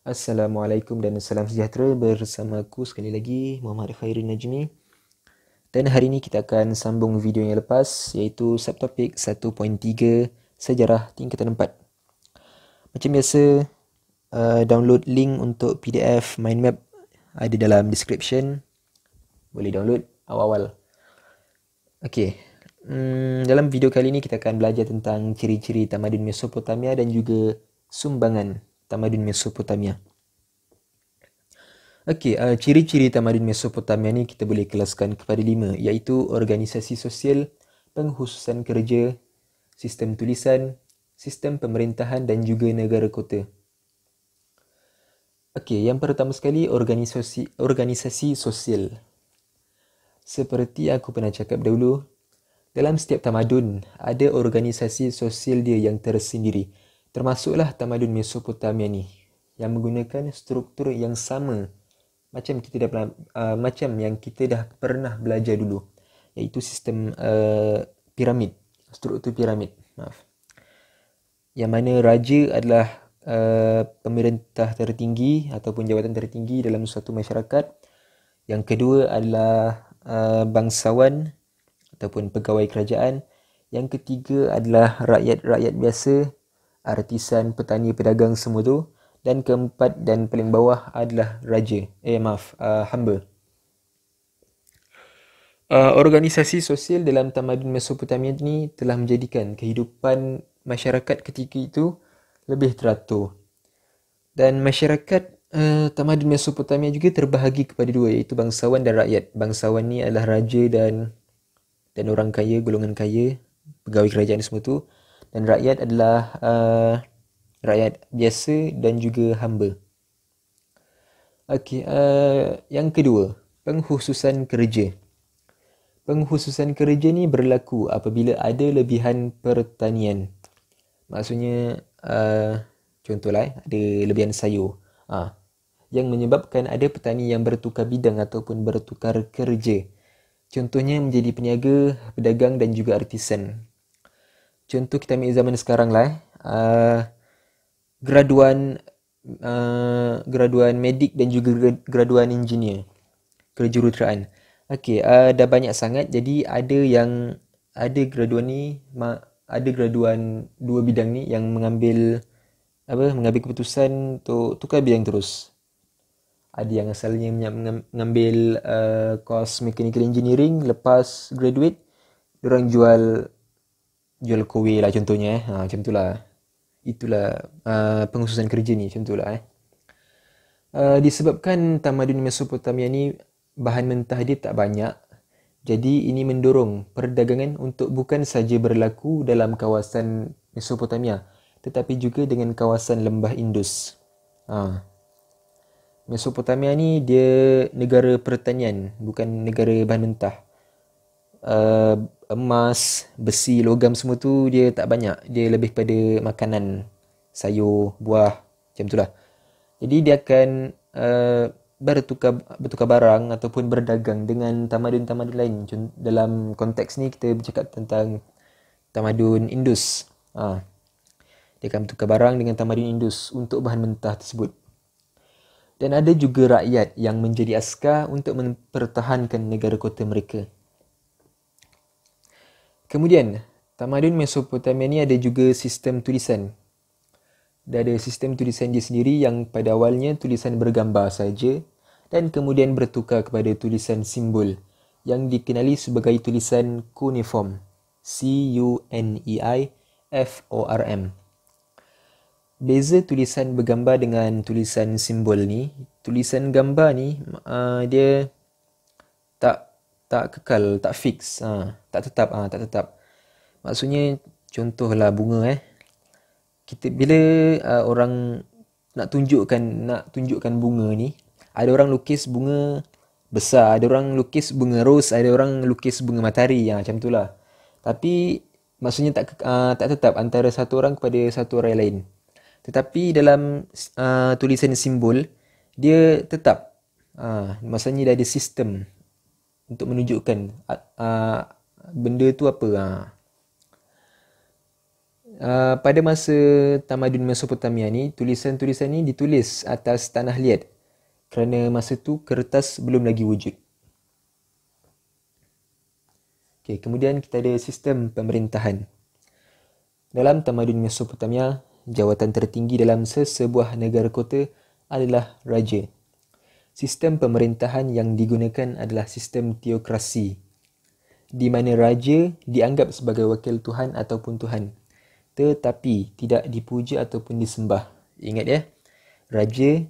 Assalamualaikum dan salam sejahtera bersama aku sekali lagi Muhammad Khairin Najmi. Dan hari ini kita akan sambung video yang lepas iaitu subtopik 1.3 Sejarah Tingkatan 4. Macam biasa, download link untuk PDF mind map ada dalam description. Boleh download awal-awal. Okey. Dalam video kali ini kita akan belajar tentang ciri-ciri tamadun Mesopotamia dan juga sumbangan tamadun Mesopotamia. Okey, ciri-ciri tamadun Mesopotamia ni kita boleh kelaskan kepada 5 iaitu organisasi sosial, pengkhususan kerja, sistem tulisan, sistem pemerintahan dan juga negara kota. Okey, yang pertama sekali organisasi sosial. Seperti aku pernah cakap dahulu, dalam setiap tamadun ada organisasi sosial dia yang tersendiri. Termasuklah tamadun Mesopotamia ni yang menggunakan struktur yang sama macam yang kita dah pernah belajar dulu, iaitu sistem piramid, struktur piramid. Maaf. Yang mana raja adalah pemerintah tertinggi ataupun jawatan tertinggi dalam suatu masyarakat. Yang kedua adalah bangsawan ataupun pegawai kerajaan. Yang ketiga adalah rakyat-rakyat biasa, artisan, petani, pedagang, semua tu. Dan keempat dan paling bawah adalah raja. Hamba. Organisasi sosial dalam tamadun Mesopotamia ni telah menjadikan kehidupan masyarakat ketika itu lebih teratur. Dan masyarakat tamadun Mesopotamia juga terbahagi kepada dua, iaitu bangsawan dan rakyat. Bangsawan ni adalah raja dan orang kaya, golongan kaya, pegawai kerajaan semua tu. Dan rakyat adalah rakyat biasa dan juga hamba. Okey, yang kedua, pengkhususan kerja. Pengkhususan kerja ni berlaku apabila ada lebihan pertanian. Maksudnya, contohlah ada lebihan sayur. Yang menyebabkan ada petani yang bertukar bidang ataupun bertukar kerja. Contohnya menjadi peniaga, pedagang dan juga artisan. Contoh kita ambil zaman sekarang lah. Graduan medik dan juga graduan engineer, kejuruteraan. Okey, dah banyak sangat, jadi ada graduan dua bidang ni yang mengambil keputusan untuk tukar bidang terus. Ada yang asalnya mengambil course mechanical engineering, lepas graduate diorang jual kowe lah contohnya. Macam tu lah. Itulah pengkhususan kerja ni, macam tu lah. Disebabkan tamadun Mesopotamia ni bahan mentah dia tak banyak, jadi ini mendorong perdagangan untuk bukan saja berlaku dalam kawasan Mesopotamia, tetapi juga dengan kawasan lembah Indus. Mesopotamia ni dia negara pertanian, bukan negara bahan mentah. Emas, besi, logam semua tu dia tak banyak. Dia lebih pada makanan, sayur, buah, macam tu lah. Jadi dia akan bertukar barang ataupun berdagang dengan tamadun-tamadun lain. Dalam konteks ni kita bercakap tentang tamadun Indus. Dia akan bertukar barang dengan tamadun Indus untuk bahan mentah tersebut. Dan ada juga rakyat yang menjadi askar untuk mempertahankan negara kota mereka. Kemudian, tamadun Mesopotamia ni ada juga sistem tulisan. Dia ada sistem tulisan dia sendiri yang pada awalnya tulisan bergambar saja dan kemudian bertukar kepada tulisan simbol yang dikenali sebagai tulisan cuneiform. Cuneiform. Beza tulisan bergambar dengan tulisan simbol ni, tulisan gambar ni dia tak kekal, tak fix, tak tetap. Maksudnya contohlah bunga kita bila orang nak tunjukkan bunga ni, ada orang lukis bunga besar, ada orang lukis bunga ros, ada orang lukis bunga matahari, macam itulah. Tapi maksudnya tak tetap antara satu orang kepada satu orang lain. Tetapi dalam tulisan simbol dia tetap. Maksudnya dia ada sistem untuk menunjukkan benda tu apa. Pada masa tamadun Mesopotamia ni, tulisan-tulisan ni ditulis atas tanah liat kerana masa tu kertas belum lagi wujud. Okay, kemudian kita ada sistem pemerintahan. Dalam tamadun Mesopotamia, jawatan tertinggi dalam sesebuah negara kota adalah raja. Sistem pemerintahan yang digunakan adalah sistem teokrasi, di mana raja dianggap sebagai wakil Tuhan ataupun Tuhan, tetapi tidak dipuja ataupun disembah. Ingat ya, raja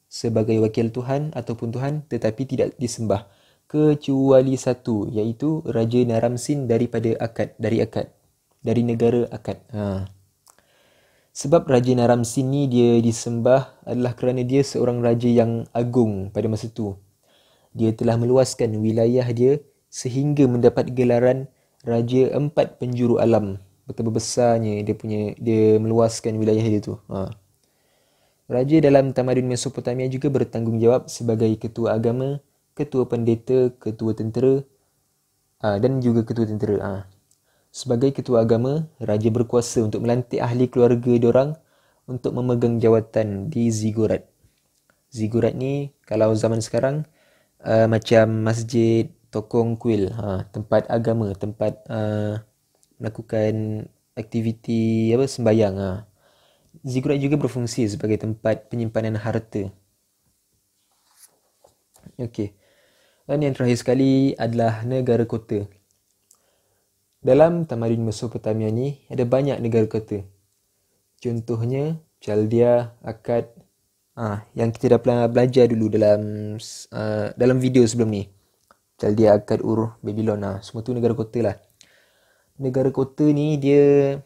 sebagai wakil Tuhan ataupun Tuhan tetapi tidak disembah, kecuali satu, iaitu Raja Naram-Sin dari negara Akkad. Sebab Raja Naram-Sin ni dia disembah adalah kerana dia seorang raja yang agung pada masa tu. Dia telah meluaskan wilayah dia sehingga mendapat gelaran Raja Empat Penjuru Alam. Betapa besarnya dia meluaskan wilayah dia tu. Raja dalam tamadun Mesopotamia juga bertanggungjawab sebagai ketua agama, ketua pendeta, ketua tentera dan juga ketua tentera. Sebagai ketua agama, raja berkuasa untuk melantik ahli keluarga diorang untuk memegang jawatan di zigorat. Zigorat ni kalau zaman sekarang macam masjid, tokong kuil, tempat agama, tempat melakukan aktiviti sembahyang. Zigorat juga berfungsi sebagai tempat penyimpanan harta. Okey. Dan yang terakhir sekali adalah negara kota. Dalam tamadun Mesopotamia ni ada banyak negara kota. Contohnya Chaldea, Akkad, yang kita dah pernah belajar dulu dalam video sebelum ni. Chaldea, Akkad, Ur, Babylon, semua tu negara kota lah. Negara kota ni dia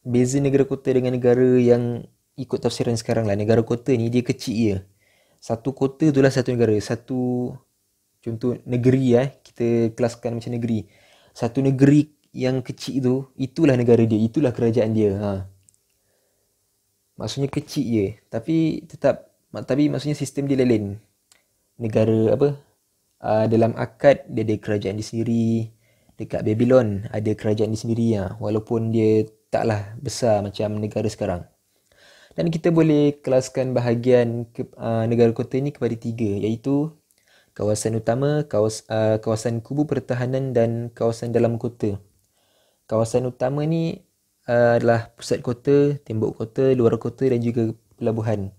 beza negara kota dengan negara yang ikut tafsiran sekarang lah. Negara kota ni dia kecil je. Satu kota tu lah satu negara. Satu contoh negeri kita kelaskan macam negeri. Satu negeri yang kecil tu, itulah negara dia, itulah kerajaan dia. Maksudnya kecil je, tapi maksudnya sistem dia lain. Negara dalam Akkad dia ada kerajaan dia sendiri. Dekat Babylon ada kerajaan dia sendiri, walaupun dia taklah besar macam negara sekarang. Dan kita boleh kelaskan bahagian negara kota ni kepada 3, iaitu kawasan utama, kawasan kubu pertahanan dan kawasan dalam kota. Kawasan utama ni adalah pusat kota, tembok kota, luar kota dan juga pelabuhan.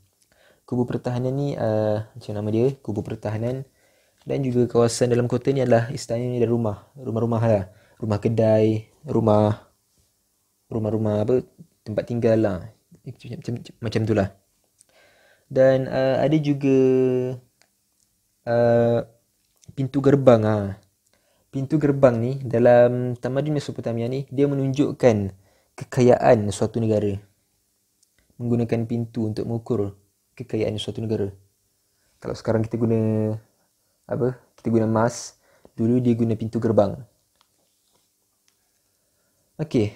Kubu pertahanan ni macam nama dia, kubu pertahanan. Dan juga kawasan dalam kota ni adalah istana dan rumah-rumah lah. Rumah kedai, rumah-rumah tempat tinggal lah. Macam tu lah. Dan ada juga pintu gerbang. Pintu gerbang ni dalam tamadun Mesopotamia ni dia menunjukkan kekayaan suatu negara. Menggunakan pintu untuk mengukur kekayaan suatu negara. Kalau sekarang kita guna emas, dulu dia guna pintu gerbang. Okey,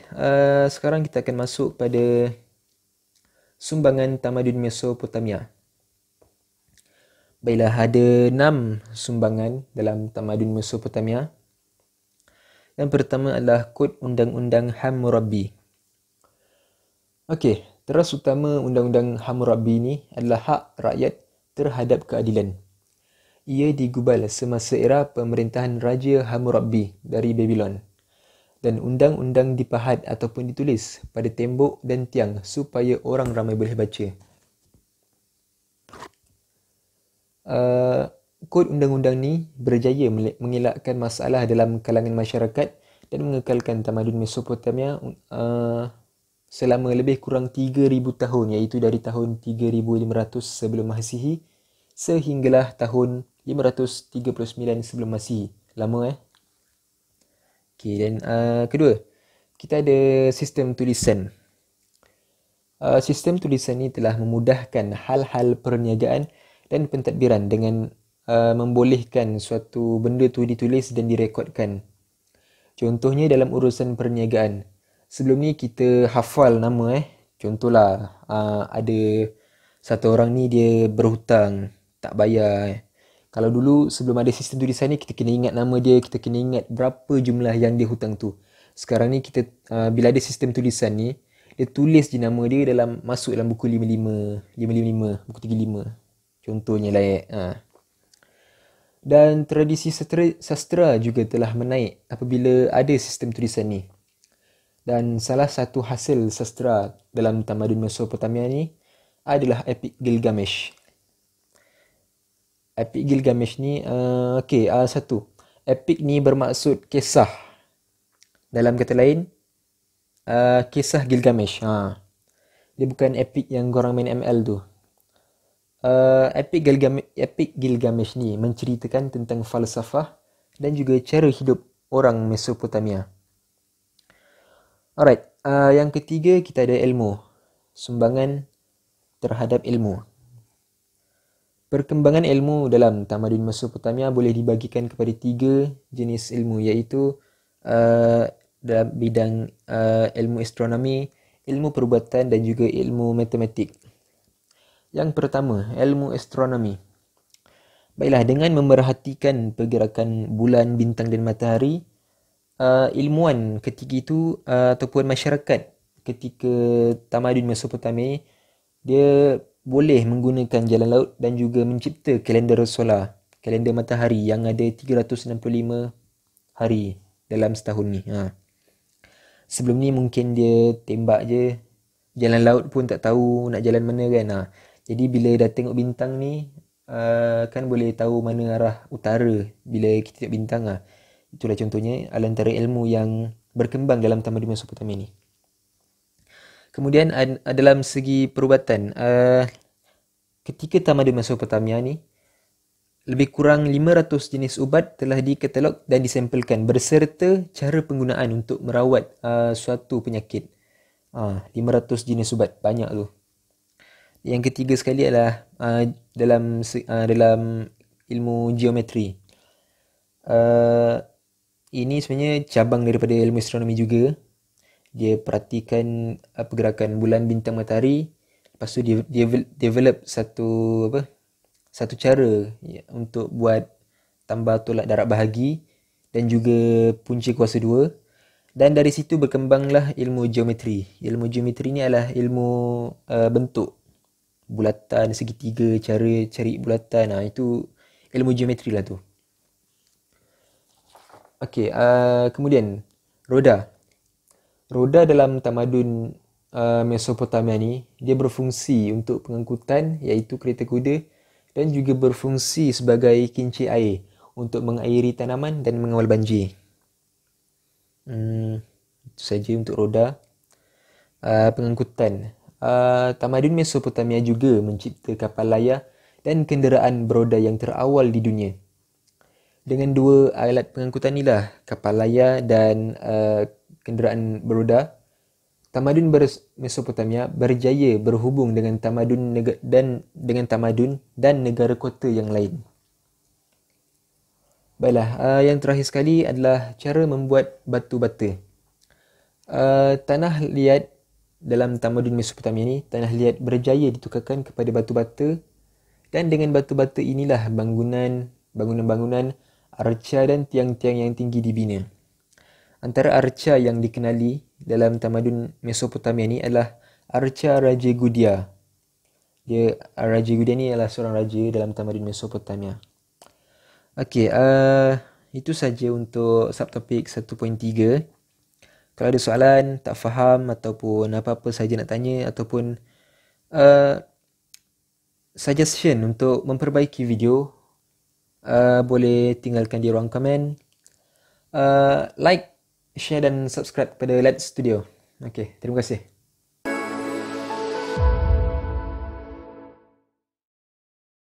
sekarang kita akan masuk pada sumbangan tamadun Mesopotamia. Baiklah, ada 6 sumbangan dalam tamadun Mesopotamia. Yang pertama adalah Kod Undang-Undang Hammurabi. Okey, teras utama Undang-Undang Hammurabi ni adalah hak rakyat terhadap keadilan. Ia digubal semasa era pemerintahan Raja Hammurabi dari Babylon. Dan undang-undang dipahat ataupun ditulis pada tembok dan tiang supaya orang ramai boleh baca. Kod undang-undang ni berjaya mengelakkan masalah dalam kalangan masyarakat dan mengekalkan tamadun Mesopotamia selama lebih kurang 3,000 tahun, iaitu dari tahun 3,500 sebelum Masihi sehinggalah tahun 539 sebelum Masihi. Lama Okey, dan kedua, kita ada sistem tulisan. Sistem tulisan ni telah memudahkan hal-hal perniagaan dan pentadbiran dengan membolehkan suatu benda tu ditulis dan direkodkan. Contohnya dalam urusan perniagaan. Sebelum ni kita hafal nama Contohlah ada satu orang ni dia berhutang, tak bayar. Kalau dulu sebelum ada sistem tulisan ni kita kena ingat nama dia, kita kena ingat berapa jumlah yang dia hutang tu. Sekarang ni kita bila ada sistem tulisan ni, dia tulis je nama dia masuk dalam buku 55, buku 35. Contohnya lah Dan tradisi sastra juga telah menaik apabila ada sistem tulisan ni. Dan salah satu hasil sastra dalam tamadun Mesopotamia ni adalah epik Gilgamesh. Epik Gilgamesh ni, satu. Epik ni bermaksud kisah. Dalam kata lain, kisah Gilgamesh. Dia bukan epik yang korang main ML tu. Epik Gilgamesh ni menceritakan tentang falsafah dan juga cara hidup orang Mesopotamia. Alright, yang ketiga kita ada ilmu. Sumbangan terhadap ilmu. Perkembangan ilmu dalam tamadun Mesopotamia boleh dibagikan kepada 3 jenis ilmu, iaitu dalam bidang ilmu astronomi, ilmu perubatan dan juga ilmu matematik. Yang pertama, ilmu astronomi. Baiklah, dengan memerhatikan pergerakan bulan, bintang dan matahari, ilmuwan ketika itu ataupun masyarakat ketika tamadun Mesopotamia, dia boleh menggunakan jalan laut dan juga mencipta kalender solar, kalender matahari yang ada 365 hari dalam setahun ni. Sebelum ni mungkin dia tembak je, jalan laut pun tak tahu nak jalan mana kan. Jadi bila dah tengok bintang ni, kan boleh tahu mana arah utara bila kita tengok bintang. Itulah contohnya antara ilmu yang berkembang dalam tamadun Mesopotamia ni. Kemudian dalam segi perubatan, ketika tamadun Mesopotamia ni, lebih kurang 500 jenis ubat telah dikatalog dan disampelkan berserta cara penggunaan untuk merawat suatu penyakit. 500 jenis ubat, banyak tu. Yang ketiga sekali adalah dalam ilmu geometri. Ini sebenarnya cabang daripada ilmu astronomi juga. Dia perhatikan pergerakan bulan, bintang, matahari. Lepas tu dia develop satu cara untuk buat tambah tolak darat bahagi dan juga punca kuasa 2. Dan dari situ berkembanglah ilmu geometri. Ilmu geometri ni adalah ilmu bentuk bulatan, segitiga, cara cari bulatan. Itu ilmu geometri lah tu. Okey, kemudian roda. Roda dalam tamadun Mesopotamia ni, dia berfungsi untuk pengangkutan iaitu kereta kuda dan juga berfungsi sebagai kincir air untuk mengairi tanaman dan mengawal banjir. Itu saja untuk roda. Pengangkutan. Tamadun Mesopotamia juga mencipta kapal layar dan kenderaan beroda yang terawal di dunia. Dengan 2 alat pengangkutan inilah, kapal layar dan kenderaan beroda, tamadun Mesopotamia berjaya berhubung dengan tamadun dan negara kota yang lain. Baiklah, yang terakhir sekali adalah cara membuat batu bata. Tanah liat dalam tamadun Mesopotamia ni, tanah liat berjaya ditukarkan kepada batu bata, dan dengan batu bata inilah bangunan-bangunan, arca dan tiang-tiang yang tinggi dibina. Antara arca yang dikenali dalam tamadun Mesopotamia ni adalah arca Raja Gudia. Raja Gudia ni adalah seorang raja dalam tamadun Mesopotamia. Okey, itu saja untuk subtopik 1.3. Kalau ada soalan, tak faham ataupun apa-apa saja nak tanya ataupun suggestion untuk memperbaiki video, boleh tinggalkan di ruang komen. Like, share dan subscribe kepada Let's Studio. Okey, terima kasih.